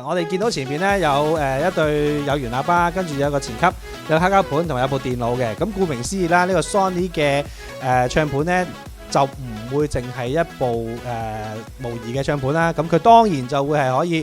我哋見到前面咧有一對有源喇叭，跟住有個前級，有黑膠盤同埋有部電腦嘅。咁顧名思義啦，呢個 Sony 嘅唱盤咧就唔會淨係一部模擬嘅唱盤啦。咁佢當然就會係可以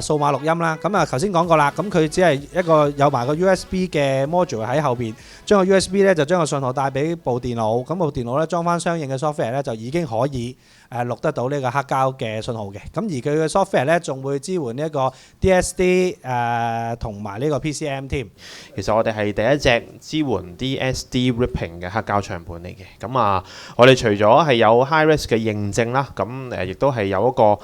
數碼錄音啦。咁啊頭先講過啦，咁佢只係一個有埋個 USB 嘅 module 喺後邊，將個 USB 咧就將個信號帶俾部電腦，咁部電腦咧裝翻相應嘅 software 咧就已經可以錄得到呢個黑膠嘅信號嘅。咁而佢嘅 software 咧仲會支援呢一個 DSD 同埋呢個 PCM 添。其實我哋係第一隻支援 DSD ripping 嘅黑膠唱盤嚟嘅。咁啊，我哋除咗係有 HiRes 嘅認證啦，咁亦都係有一個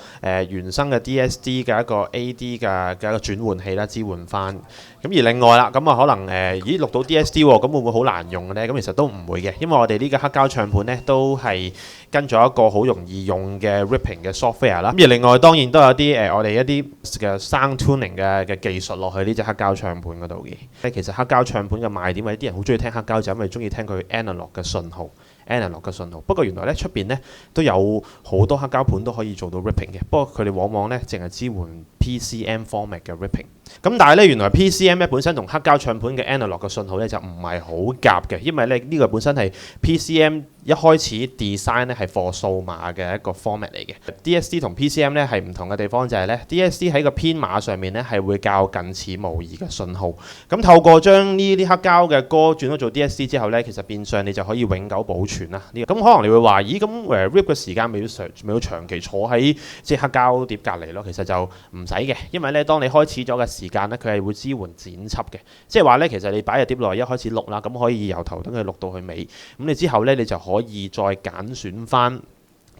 原生嘅 DSD 嘅一個 AD 嘅一個轉換器啦，支援翻。咁而另外啦，咁啊可能咦錄到 DSD 喎，咁會唔會好難用嘅咧？咁其實都唔會嘅，因為我哋呢個黑膠唱盤咧都係跟咗一個好容易用嘅 ripping 嘅 software 啦。咁而另外當然都有啲我哋一啲嘅 sound tuning 嘅技術落去呢隻黑膠唱盤嗰度嘅。其實黑膠唱盤嘅賣點，或者啲人好中意聽黑膠就因為中意聽佢 analog 嘅信號。analog 嘅信號，不過原來咧出邊咧都有好多黑膠盤都可以做到 ripping 嘅，不過佢哋往往咧淨係支援 PCM format 嘅 ripping。咁但係咧原來 PCM 咧本身同黑膠唱盤嘅 analog 嘅信號咧就唔係好夾嘅，因為咧呢個本身係 PCM 一開始 design 咧係 for 數碼嘅一個 format 嚟嘅。DSD 同 PCM 咧係唔同嘅地方就係咧 DSD 喺個編碼上面咧係會較近似模擬嘅信號。咁透過將呢啲黑膠嘅歌轉咗做 DSD 之後咧，其實變相你就可以永久保存啦。咁可能你會話，咦咁rip 嘅時間咪要長期坐喺即係黑膠碟隔離咯？其實就唔使嘅，因為咧當你開始咗嘅時間咧，佢係會支援剪輯嘅，即係話咧其實你擺入碟內一開始錄啦，咁可以由頭等佢錄到去尾，咁你之後咧你就可以再揀選翻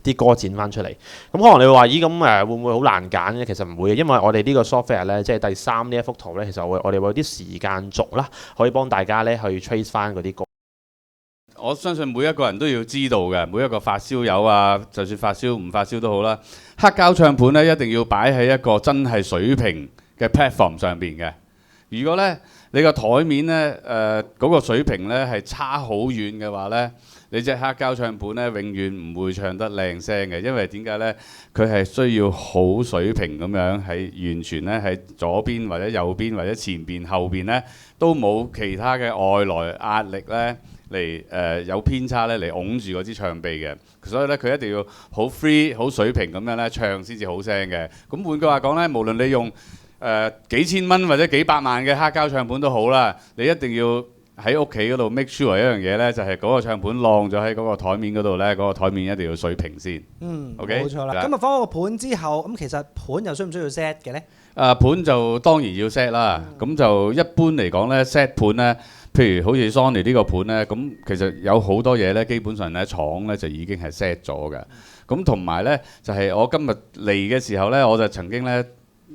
啲歌剪翻出嚟。咁可能你會話，咦咁會唔會好難揀咧？其實唔會嘅，因為我哋呢個 software 咧，即係第3呢一幅圖咧，其實我哋會有啲時間軸啦，可以幫大家咧去 trace 翻嗰啲歌。我相信每一個人都要知道嘅，每一個發燒友啊，就算發燒唔發燒都好啦，黑膠唱盤咧一定要擺喺一個真係水平嘅 platform 上邊嘅。如果咧你個台面咧嗰個水平咧係差好遠嘅話咧，你隻黑膠唱盤咧永遠唔會唱得靚聲嘅，因為點解咧？佢係需要好水平咁樣，係完全咧喺左邊或者右邊或者前邊後邊咧都冇其他嘅外來壓力咧嚟有偏差咧嚟擁住嗰支唱臂嘅，所以咧佢一定要好 free 好水平咁樣咧唱先至好聲嘅。咁換句話講咧，無論你用幾千蚊或者幾百萬嘅黑膠唱盤都好啦，你一定要喺屋企嗰度 make sure 一樣嘢咧，就係嗰個唱盤晾咗喺嗰個台面嗰度咧，嗰個台面一定要水平先。OK，冇錯啦。咁啊放咗個盤之後，咁其實盤又需唔需要 set 嘅咧？盤就當然要 set 啦。咁就一般嚟講咧 set 盤咧，譬如好似 Sony 呢個盤咧，咁其實有好多嘢咧，基本上咧廠咧就已經係 set 咗嘅。咁同埋咧就係我今日嚟嘅時候咧，我就曾經咧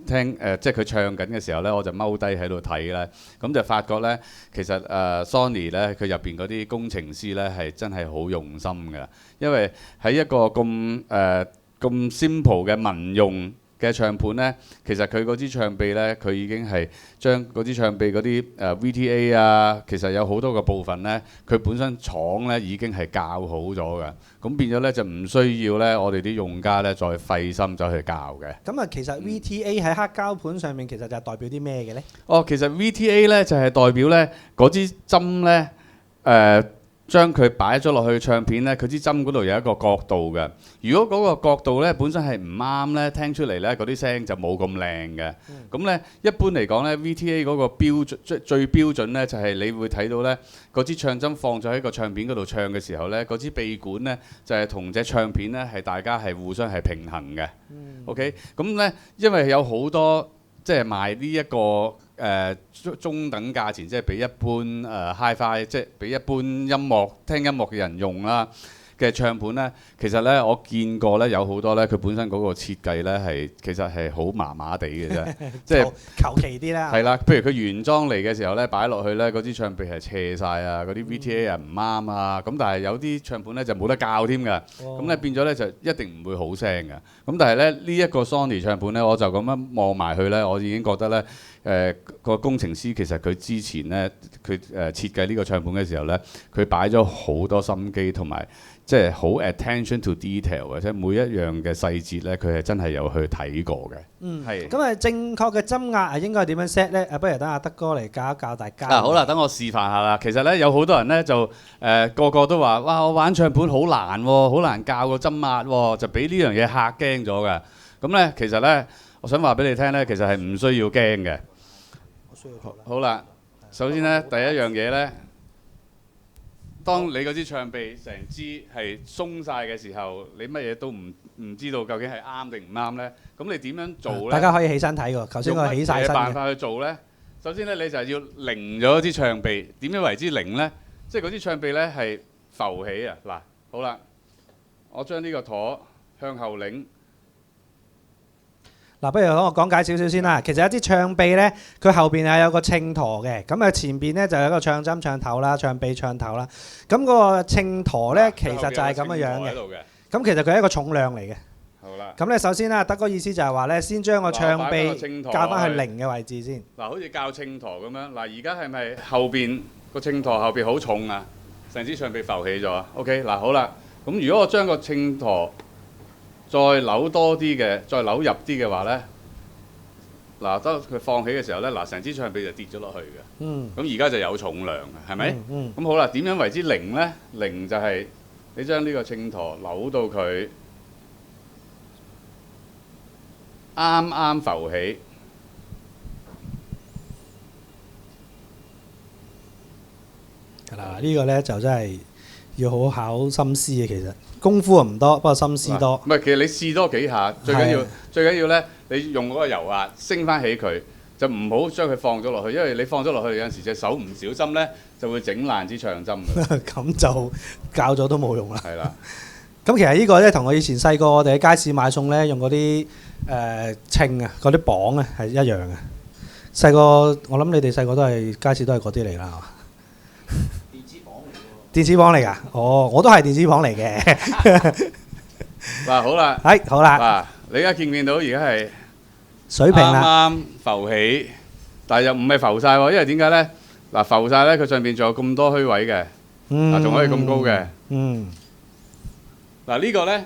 聽即係佢唱緊嘅時候咧，我就踎低喺度睇咧，咁就發覺咧，其實Sony 咧佢入邊嗰啲工程師咧係真係好用心嘅，因為喺一個咁simple 嘅民用嘅唱盤咧，其實佢嗰支唱臂咧，佢已經係將嗰支唱臂嗰啲VTA 啊，其實有好多個部分咧，佢本身廠咧已經係校好咗嘅，咁變咗咧就唔需要咧我哋啲用家咧再費心走去校嘅。咁啊，其實 VTA 喺黑膠盤上面其實就係代表啲咩嘅咧？哦，其實 VTA 咧就係代表咧嗰支針咧將佢擺咗落去唱片咧，佢支針嗰度有一個角度嘅。如果嗰個角度咧本身係唔啱咧，聽出嚟咧嗰啲聲就冇咁靚嘅。咁咧一般嚟講咧 ，VTA 嗰個標準最標準咧就係你會睇到咧嗰支唱針放咗喺個唱片嗰度唱嘅時候咧，嗰支臂管咧就係同隻唱片咧係大家係互相係平衡嘅。OK， 咁咧因為有好多即係賣呢一個中等價錢，即係俾一般Hi-Fi， 即係俾一般聽音樂嘅人用啦。嘅唱盤咧，其實咧我見過咧有好多咧，佢本身嗰個設計咧其實係好麻麻地嘅啫，即係求其啲啦。係啦，譬如佢原裝嚟嘅時候咧，擺落去咧嗰支唱臂係斜晒啊，嗰啲 VTA 啊唔啱啊，咁但係有啲唱盤咧就冇得校添㗎，咁咧變咗咧就一定唔會好聲㗎。咁但係咧呢一個 Sony 唱盤咧，我就咁樣望埋去咧，我已經覺得咧個工程師其實佢之前咧佢設計呢個唱盤嘅時候咧，佢擺咗好多心機同埋。即係好 attention to detail 嘅，即係每一樣嘅細節咧，佢係真係有去睇過嘅。係。咁啊，正確嘅針壓係應該點樣 set 咧？不如等阿德哥嚟教一教大家。好啦，等我示範下啦。其實咧，有好多人咧就個個都話：哇！我玩唱盤好難喎，好難教個針壓喎，就俾呢樣嘢嚇驚咗嘅。咁咧，其實咧，我想話俾你聽咧，其實係唔需要驚嘅。好啦，首先咧，第一樣嘢咧。當你嗰支唱臂成支係鬆晒嘅時候，你乜嘢都唔知道究竟係啱定唔啱呢？咁你點樣做呢？大家可以起身睇喎，頭先我起晒身嘅。用乜嘢辦法去做呢？首先呢，你就係要擰咗支唱臂。點樣為之擰呢？即係嗰支唱臂呢係浮起啊！嗱，好啦，我將呢個舵向後擰。嗱，不如我講解少少先啦。其實一支唱臂咧，佢後邊係有個稱舵嘅，咁啊前邊咧就有一個唱針、唱頭啦、唱臂、唱頭啦。咁嗰個稱舵咧，其實就係咁嘅樣嘅。咁其實佢係一個重量嚟嘅。好啦。咁咧首先啦，德哥意思就係話咧，先將個唱臂校翻去零嘅位置先。嗱，好似校稱舵咁樣。嗱，而家係咪後邊個稱舵後邊好重啊？成支唱臂浮起咗。OK， 嗱好啦。咁如果我將個稱舵再扭多啲嘅，再扭入啲嘅話咧，嗱，當佢放起嘅時候咧，嗱，成支唱臂就跌咗落去嘅。咁而家就有重量嘅，係咪？咁好啦，點樣為之零咧？零就係你將呢個稱舵扭到佢啱啱浮起。嗱，呢個咧就真係要好考心思嘅，其實。功夫唔多，不過心思多。唔係，其實你試多幾下，最緊要咧，你用嗰個油壓升翻起佢，就唔好將佢放咗落去，因為你放咗落去有陣時隻手唔小心咧，就會整爛支唱針㗎。咁就教咗都冇用啦。係啦。咁其實呢個咧同我以前細個我哋喺街市買餸咧，用嗰啲稱啊，嗰啲磅啊係一樣嘅。細個我諗你哋細個都係街市都係嗰啲嚟啦，係嘛？電子磅嚟㗎，哦，我都係電子磅嚟嘅。嗱，好啦，係好啦。嗱，你而家見唔見到而家係水平啦，啱啱浮起，但係又唔係浮晒喎，因為點解咧？嗱，浮晒咧，佢上邊仲有咁多虛位嘅，嗱，仲可以咁高嘅。嗱，呢個咧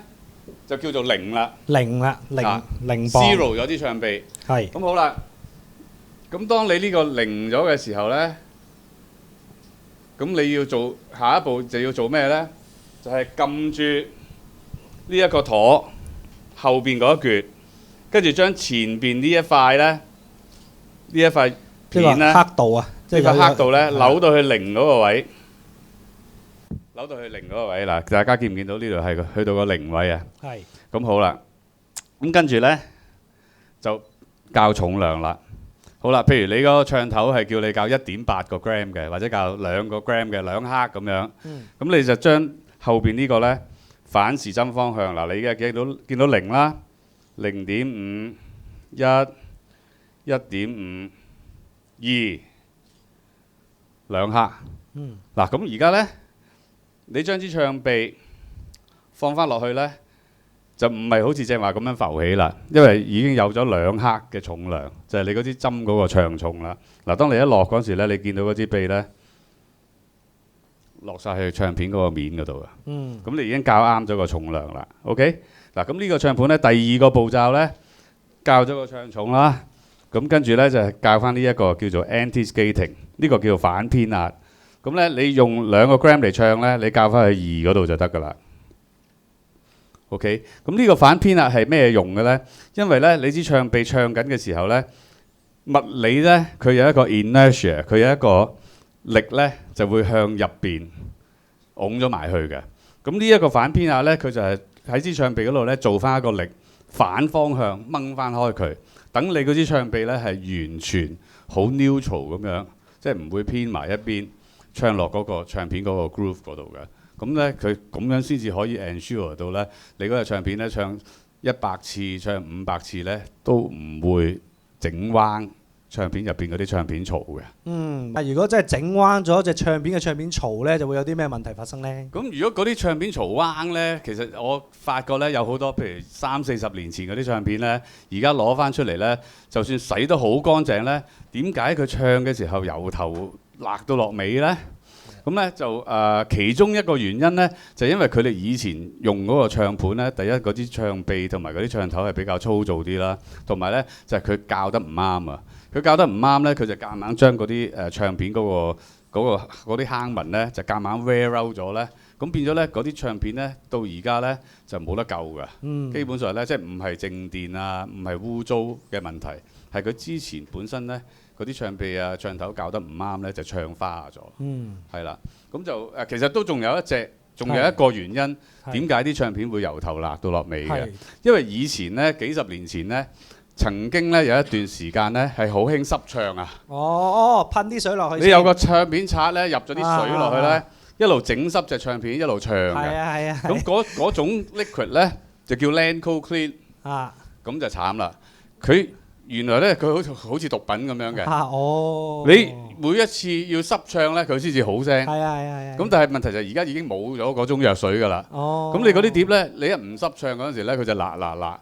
就叫做零啦。零啦，零磅。Zero 咗啲唱臂。係。咁好啦，咁當你呢個零咗嘅時候咧。咁你要做下一步就要做咩呢？就係撳住呢一個舵後邊嗰一橛，跟住將前邊呢一塊呢，呢一塊片呢，黑度啊，呢個黑度呢，扭到去零嗰個位，扭到去零嗰個位嗱，大家見唔見到呢度係去到個零位啊？係。咁好啦，咁跟住呢，就校重量啦。好啦，譬如你嗰個唱頭係叫你校1.8個 gram 嘅，或者校2個 gram 嘅2克咁樣，咁你就將後邊呢個咧反時針方向嗱，你而家見到零啦，0.5、1、1.5、2、2克。嗱，咁而家咧，你將支唱臂放翻落去咧，就唔係好似正話咁樣浮起啦，因為已經有咗2克嘅重量，就係你嗰支針嗰個唱重啦。嗱，當你一落嗰時咧，你見到嗰支臂咧落晒去唱片嗰個面嗰度啊。咁你已經校啱咗個重量啦。OK， 嗱，咁呢個唱盤咧，第二個步驟咧，校咗個唱重啦。咁跟住咧就係校翻呢一個叫做 anti-skating， 呢個叫做反偏壓。咁咧你用2個 gram 嚟唱咧，你校翻去2嗰度就得㗎啦。OK， 咁呢個反偏壓係咩用嘅呢？因為咧，你支唱臂唱緊嘅時候咧，物理咧佢有一個 inertia， 佢有一個力咧就會向入邊拱咗埋去嘅。咁呢一個反偏壓咧，佢就係喺支唱臂嗰度咧做翻一個力，反方向掹翻開佢，等你嗰支唱臂咧係完全好 neutral 咁樣，即係唔會偏埋一邊唱落嗰個唱片嗰個 groove 嗰度嘅。咁咧佢咁樣先至可以 ensure 到咧，你嗰隻唱片咧唱100次、唱500次咧，都唔會整彎唱片入邊嗰啲唱片槽嘅。但如果真係整彎咗隻唱片嘅唱片槽咧，就會有啲咩問題發生咧？咁如果嗰啲唱片槽彎咧，其實我發覺咧有好多，譬如30-40年前嗰啲唱片咧，而家攞翻出嚟咧，就算洗得好乾淨咧，點解佢唱嘅時候由頭辣到落尾咧？咁咧就其中一個原因咧，就因為佢哋以前用嗰個唱盤咧，第一嗰啲唱臂同埋嗰啲唱頭係比較粗糙啲啦，同埋咧就係佢校得唔啱啊！佢校得唔啱咧，佢就夾硬將嗰啲唱片嗰啲坑紋咧，就夾硬 wear out 咗咧，咁變咗咧嗰啲唱片咧，到而家咧就冇得救㗎。基本上咧，即係唔係靜電啊，唔係污糟嘅問題，係佢之前本身咧。嗰啲唱臂啊、唱頭校得唔啱咧，就唱花咗。係啦，咁就其實都仲有一個原因，點解啲唱片會由頭辣到落尾嘅？因為以前咧幾十年前咧，曾經咧有一段時間咧係好興濕唱啊。噴啲水落去。你有個唱片刷咧，入咗啲水落去咧，一路整濕隻唱片，一路唱嘅。係啊。咁嗰種 liquid 咧就叫 Lanco Clean。咁就慘啦，佢。原來咧佢好似毒品咁樣嘅。你每一次要濕唱咧，佢先至好聲。咁但係問題就係而家已經冇咗嗰種藥水㗎啦。咁你嗰啲碟咧，你一唔濕唱嗰陣時咧，佢就辣。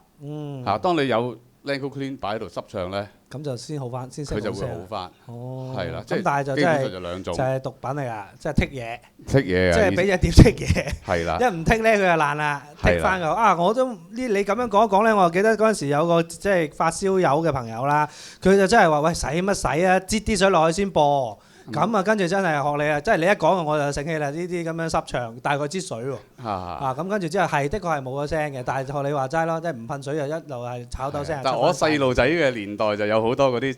當你有 Lanco Clean 擺喺度濕唱咧，咁就先好翻，先佢就會好翻。係啦，即係但係就基本上就兩種，就係毒品嚟㗎，即係剔嘢。剔嘢即係俾隻碟剔嘢。係啦。一唔剔咧，佢就爛啦。剔翻佢我都你咁樣講一講咧，我記得嗰陣時有個即係發燒友嘅朋友啦，佢就真係話：喂，使乜使啊？擠啲水落去先播。咁跟住真係學你啊！即係你一講我就醒起啦，呢啲咁樣濕唱，大概支水喎。咁跟住之後的確係冇咗聲嘅，但係學你話齋咯，即係唔噴水就一路係炒豆聲。但係我細路仔嘅年代就有好多嗰啲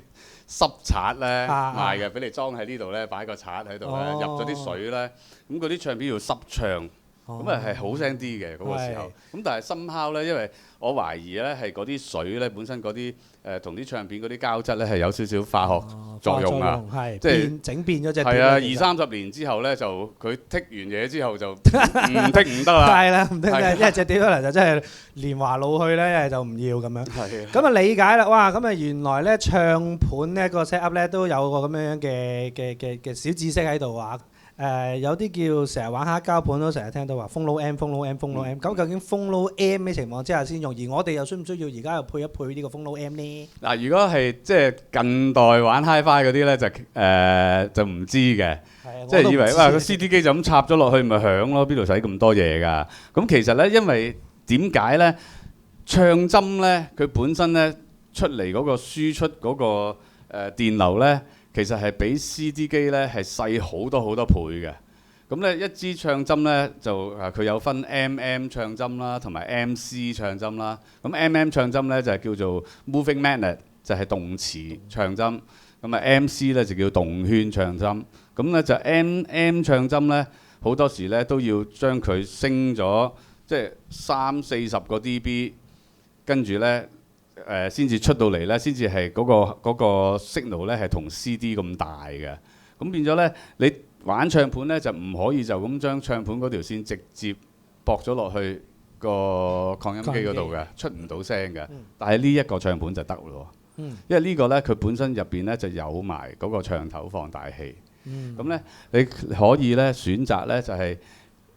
濕刷咧賣嘅，俾你裝喺呢度咧，擺個刷喺度咧，入咗啲水咧，咁嗰啲唱片要濕唱。咁係好聲啲嘅嗰個時候，咁但係somehow咧，因為我懷疑咧係嗰啲水咧本身嗰啲同啲唱片嗰啲膠質咧係有少少化學作用啊，即係整變咗隻碟。係啊，20-30年之後咧就佢剔完嘢之後就唔剔唔得啦。係啦，唔剔啦，因為隻碟出嚟就真係年華老去咧，一係就唔要咁樣。係。咁理解啦，哇！咁原來咧唱盤呢個 set up 咧都有個咁樣嘅小知識喺度啊。有啲叫成日玩黑膠盤都成日聽到話 Follow M。咁究竟 Follow M 咩情況之下先用？而我哋又需唔需要而家又配一配呢個 Follow M 呢？嗱，如果係即係近代玩 Hi-Fi 嗰啲咧，就唔知嘅，即係以為哇個 CD 機就咁插咗落去咪響咯，邊度使咁多嘢㗎？咁其實咧，因為點解咧？唱針咧，佢本身咧出嚟嗰個輸出嗰個電流咧。其實係比 CD 機咧係細好多倍嘅，咁咧一支唱針咧就佢有分 MM 唱針啦，同埋 MC 唱針啦。咁 MM 唱針咧就係叫做 Moving Magnet，就係動磁唱針。咁MC 咧就叫動圈唱針。咁咧就 MM 唱針咧好多時咧都要將佢升咗，即係30-40個 dB， 跟住咧。先至出到嚟咧，先至係嗰個 signal 咧係同 CD 咁大嘅，咁變咗咧你玩唱盤咧就唔可以就咁將唱盤嗰條線直接駁咗落去個擴音機嗰度嘅，出唔到聲嘅。但係呢一個唱盤就得咯，因為呢個咧佢本身入邊咧就有埋嗰個唱頭放大器，咁咧你可以咧選擇咧就係。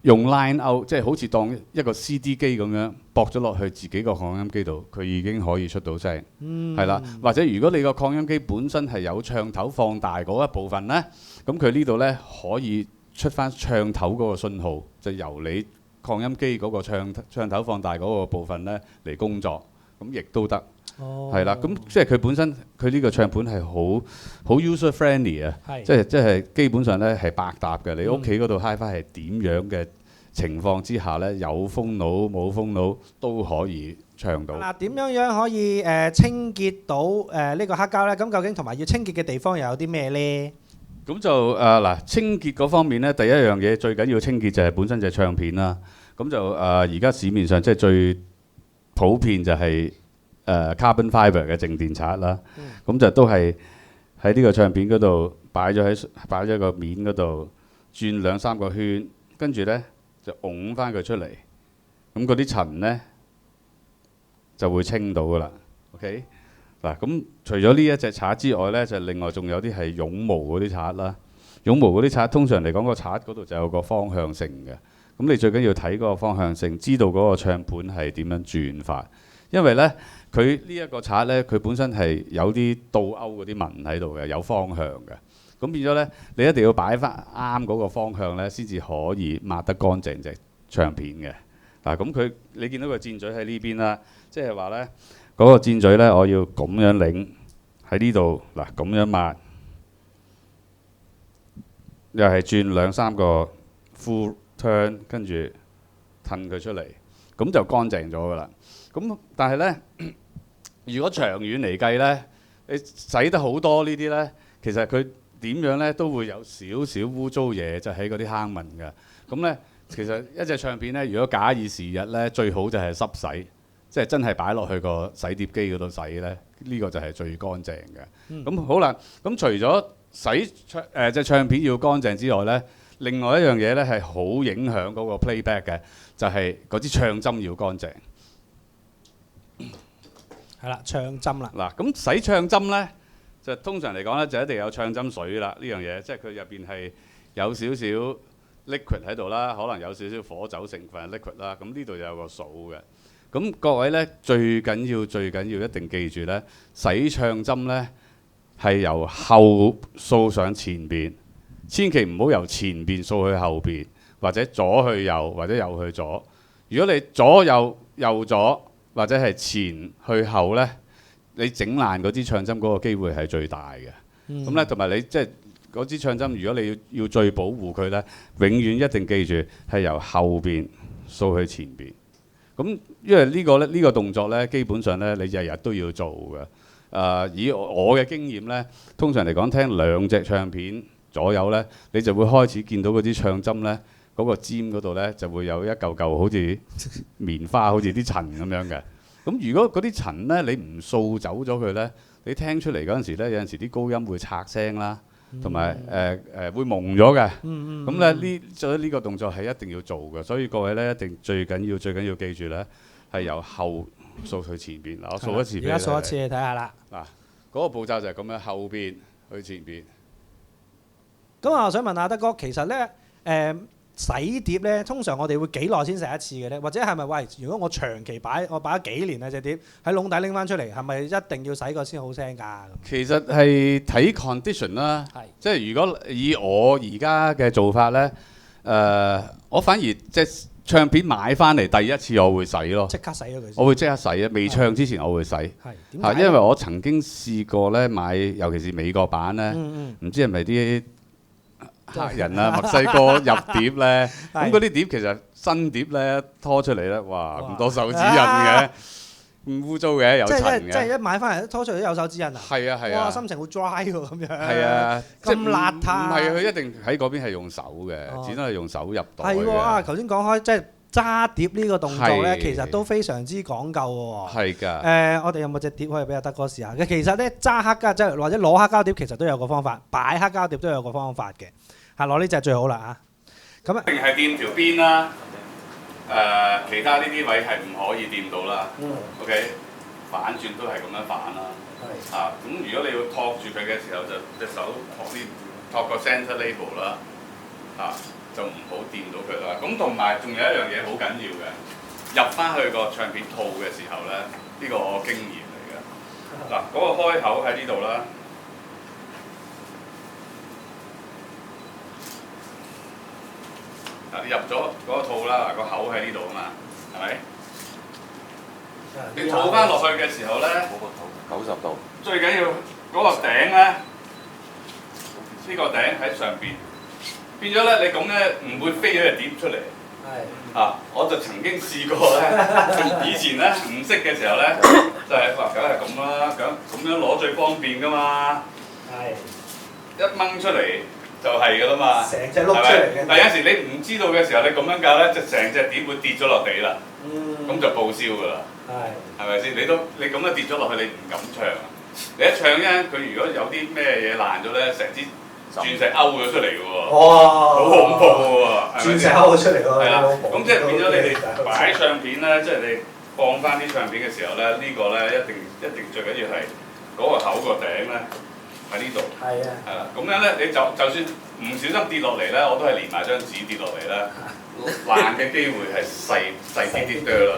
用 line out， 即係好似當一個 CD 機咁樣駁咗落去自己個擴音機度，佢已經可以出到聲，係啦。或者如果你個擴音機本身係有唱頭放大嗰一部分呢，咁佢呢度呢可以出翻唱頭嗰個信號，就由你擴音機嗰個唱頭放大嗰個部分呢嚟工作，咁亦都得。係啦，咁即係佢本身佢呢個唱盤係好 user friendly 啊，即係基本上咧係百搭嘅。你屋企嗰度 Hi-Fi 係點樣嘅情況之下咧，有風腦冇風腦都可以唱到。嗱，點樣可以清潔到呢個黑膠咧？咁究竟同埋要清潔嘅地方又有啲咩咧？咁就嗱，清潔嗰方面咧，第一樣嘢最緊要清潔就係本身隻唱片啦。咁就而家市面上即係最普遍就係。carbon fiber 嘅靜電刷啦，咁就都係喺呢個唱片嗰度擺咗個面嗰度轉2-3個圈，跟住咧就拱翻佢出嚟，咁嗰啲塵咧就會清到噶啦。OK， 嗱咁除咗呢一隻刷之外咧，就另外仲有啲係絨毛嗰啲刷啦。絨毛嗰啲刷通常嚟講個刷嗰度就有個方向性嘅，咁你最緊要睇嗰個方向性，知道嗰個唱盤係點樣轉法，因為咧佢呢一個刷咧，佢本身係有啲倒勾嗰啲紋喺度嘅，有方向嘅。咁變咗咧，你一定要擺翻啱嗰個方向咧，先至可以抹得乾淨隻唱片嘅。嗱，咁你見到個箭嘴喺呢邊啦，即係話咧嗰個箭嘴咧，我要咁樣擰喺呢度，嗱咁樣抹，又係轉2、3個 full turn， 跟住褪佢出嚟，咁就乾淨咗噶啦。咁但係咧，如果長遠嚟計咧，你洗得好多呢啲咧，其實佢點樣咧都會有少少污糟嘢，就喺嗰啲坑紋嘅。咁咧，其實一隻唱片咧，如果假以時日咧，最好就係濕洗，即係真係擺落去個洗碟機嗰度洗咧，呢個就係最乾淨嘅。咁好啦，咁除咗洗隻唱片要乾淨之外咧，另外一樣嘢咧係好影響嗰個 playback 嘅，就係嗰支唱針要乾淨。係啦，唱針啦。嗱，咁洗唱針咧，就通常嚟講咧，就一定有唱針水啦。呢樣嘢即係佢入邊係有少少 liquid 喺度啦，可能有少少火酒成分 liquid 啦。咁呢度就有個數嘅。咁各位咧，最緊要一定記住咧，洗唱針咧係由後掃上前邊，千祈唔好由前邊掃去後邊，或者左去右，或者右去左。如果你左右右左，或者係前去後咧，你整爛嗰支唱針嗰個機會係最大嘅。咁咧，同埋你即係嗰支唱針，如果你要最保護佢咧，永遠一定記住係由後邊掃去前邊。咁因為呢個動作咧，基本上咧你日日都要做嘅。以我嘅經驗咧，通常嚟講聽2隻唱片左右咧，你就會開始見到嗰支唱針咧。嗰個尖嗰度咧就會有一嚿嚿好似棉花，好似啲塵咁樣嘅。咁如果嗰啲塵咧你唔掃走咗佢咧，你聽出嚟嗰陣時咧，有陣時啲高音會拆聲啦，同埋會蒙咗嘅。咁咧所以呢個動作係一定要做嘅。所以各位咧一定最緊要記住咧，係由後掃去前邊。嗱，我掃一次俾你。而家掃一次你睇下啦。嗱，嗰個步驟就係咁樣，後邊去前邊。咁我想問下德哥，其實咧洗碟咧，通常我哋會幾耐先洗一次嘅咧？或者係咪喂？如果我長期我擺咗幾年啊隻碟喺籠底拎翻出嚟，係咪一定要洗過先好聲㗎？其實係睇 condition 啦，即係如果以我而家嘅做法咧，我反而即係唱片買翻嚟第一次我會洗咯，即刻洗咗佢先。我會即刻洗啊！未唱之前我會洗，嚇，因為我曾經試過咧買，尤其是美國版咧，唔知係咪啲黑人啊、墨西哥入碟咧，咁嗰啲碟其實新碟咧拖出嚟咧，哇咁多手指印嘅，咁污糟嘅，有塵嘅。即係一買翻嚟拖出嚟都有手指印啊！係啊係啊！哇，心情好 dry 喎咁樣。係啊，咁邋遢。唔係佢一定喺嗰邊係用手嘅，只能係用手入袋嘅。係喎啊！頭先講開即係揸碟呢個動作咧，其實都非常之講究喎。係㗎。我哋有冇隻碟可以俾阿德哥試下？其實咧揸黑膠即係或者攞黑膠碟，其實都有個方法；擺黑膠碟都有個方法嘅。係攞呢隻最好啦嚇。咁啊，一定係掂條邊啦。其他呢啲位係唔可以掂到啦。OK， 反轉都係咁樣反啦。咁如果你要托住佢嘅時候，就隻手托個 center label 啦。就唔好掂到佢啦。咁同埋仲有一樣嘢好緊要嘅，入翻去個唱片套嘅時候咧，呢個我經驗嚟嘅。嗱，嗰個開口喺呢度啦。嗱，你入咗嗰個套啦，嗱個口喺呢度啊嘛，係咪？你套翻落去嘅時候咧，90度。最緊要嗰個頂咧，呢個頂喺上邊。變咗咧，你咁咧唔會飛咗隻碟出嚟。係。我就曾經試過咧，以前咧唔識嘅時候咧，就係話梗係咁啦，咁樣攞最方便噶嘛。係。一掹出嚟就係噶啦嘛。成隻碌出嚟嘅。但有時你唔知道嘅時候，你咁樣教咧，就成隻碟會跌咗落地啦。咁就報銷噶啦。係。係咪先？你咁樣跌咗落去，你唔敢唱啊！你一唱咧，佢如果有啲咩嘢爛咗咧，成支鑽石勾咗出嚟嘅喎，哇！好恐怖嘅喎，鑽石勾咗出嚟喎，係啦，咁即係變咗你哋擺唱片咧，即係你放翻啲唱片嘅時候咧，呢個咧一定最緊要係嗰個口個頂咧喺呢度，係啊，係啦，咁樣咧你就算唔小心跌落嚟咧，我都係連埋張紙跌落嚟咧，爛嘅機會係細啲啲啦。